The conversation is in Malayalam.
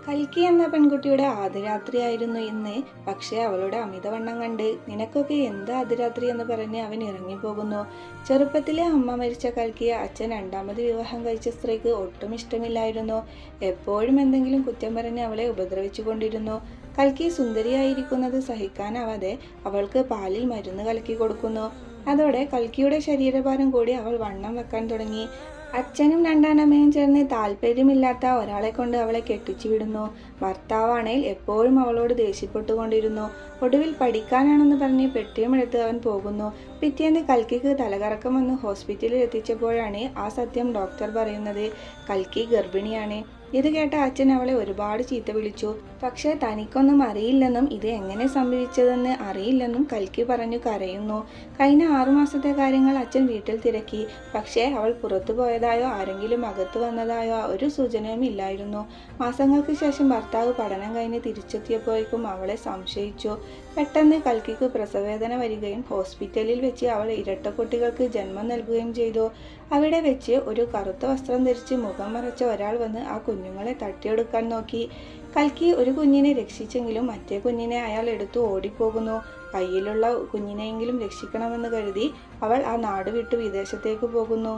കൽക്കി എന്ന പെൺകുട്ടിയുടെ ആദ്യരാത്രിയായിരുന്നു ഇന്ന്. പക്ഷേ അവളുടെ അമിതവണ്ണം കണ്ട് നിനക്കൊക്കെ എന്ത് ആദ്യരാത്രി എന്ന് പറഞ്ഞ് അവൻ ഇറങ്ങിപ്പോകുന്നു. ചെറുപ്പത്തിലെ അമ്മ മരിച്ച കൽക്കിയെ അച്ഛൻ രണ്ടാമത് വിവാഹം കഴിച്ച സ്ത്രീക്ക് ഒട്ടും ഇഷ്ടമില്ലായിരുന്നു. എപ്പോഴും എന്തെങ്കിലും കുറ്റം പറഞ്ഞ് അവളെ ഉപദ്രവിച്ചു കൊണ്ടിരുന്നു. കൽക്കി സുന്ദരിയായിരിക്കുന്നത് സഹിക്കാനാവാതെ അവൾക്ക് പാലിൽ മരുന്ന് കലക്കി കൊടുക്കുന്നു. അതോടെ കൽക്കിയുടെ ശരീരഭാരം കൂടി അവൾ വണ്ണം വെക്കാൻ തുടങ്ങി. അച്ഛനും രണ്ടാനമ്മയും ചേർന്ന് താല്പര്യമില്ലാത്ത ഒരാളെ കൊണ്ട് അവളെ കെട്ടിച്ചു വിടുന്നു. ഭർത്താവാണേൽ എപ്പോഴും അവളോട് ദേഷ്യപ്പെട്ടുകൊണ്ടിരുന്നു. ഒടുവിൽ പഠിക്കാനാണെന്ന് പറഞ്ഞ് പെട്ടിയുമെടുത്ത് അവൻ പോകുന്നു. പിറ്റേന്ന് കൽക്കിക്ക് തലകറക്കം വന്ന് ഹോസ്പിറ്റലിൽ എത്തിച്ചപ്പോഴാണ് ആ സത്യം ഡോക്ടർ പറയുന്നത്. കൽക്കി ഗർഭിണിയാണ്. ഇത് കേട്ട അച്ഛൻ അവളെ ഒരുപാട് ചീത്ത വിളിച്ചു. പക്ഷേ തനിക്കൊന്നും അറിയില്ലെന്നും ഇത് എങ്ങനെ സംഭവിച്ചതെന്ന് അറിയില്ലെന്നും കൽക്കി പറഞ്ഞു കരയുന്നു. കഴിഞ്ഞ 6 മാസത്തെ കാര്യങ്ങൾ അച്ഛൻ വീട്ടിൽ തിരക്കി. പക്ഷേ അവൾ പുറത്തു പോയതായോ ആരെങ്കിലും അകത്ത് വന്നതായോ ഒരു സൂചനയും ഇല്ലായിരുന്നു. മാസങ്ങൾക്ക് ശേഷം ഭർത്താവ് പഠനം കഴിഞ്ഞ് തിരിച്ചെത്തിയപ്പോഴേക്കും അവളെ സംശയിച്ചു. പെട്ടെന്ന് കൽക്കിക്ക് പ്രസവവേദന വരികയും ഹോസ്പിറ്റലിൽ വെച്ച് അവൾ ഇരട്ടക്കുട്ടികൾക്ക് ജന്മം നൽകുകയും ചെയ്തു. അവിടെ വെച്ച് ഒരു കറുത്ത വസ്ത്രം ധരിച്ച് മുഖം മറച്ച ഒരാൾ വന്ന് ആ കുഞ്ഞുങ്ങളെ തട്ടിയെടുക്കാൻ നോക്കി. കൽക്കി ഒരു കുഞ്ഞിനെ രക്ഷിച്ചെങ്കിലും മറ്റേ കുഞ്ഞിനെ അയാൾ എടുത്തു ഓടിപ്പോകുന്നു. കയ്യിലുള്ള കുഞ്ഞിനെയെങ്കിലും രക്ഷിക്കണമെന്ന് കരുതി അവൾ ആ നാട് വിട്ടു വിദേശത്തേക്ക് പോകുന്നു.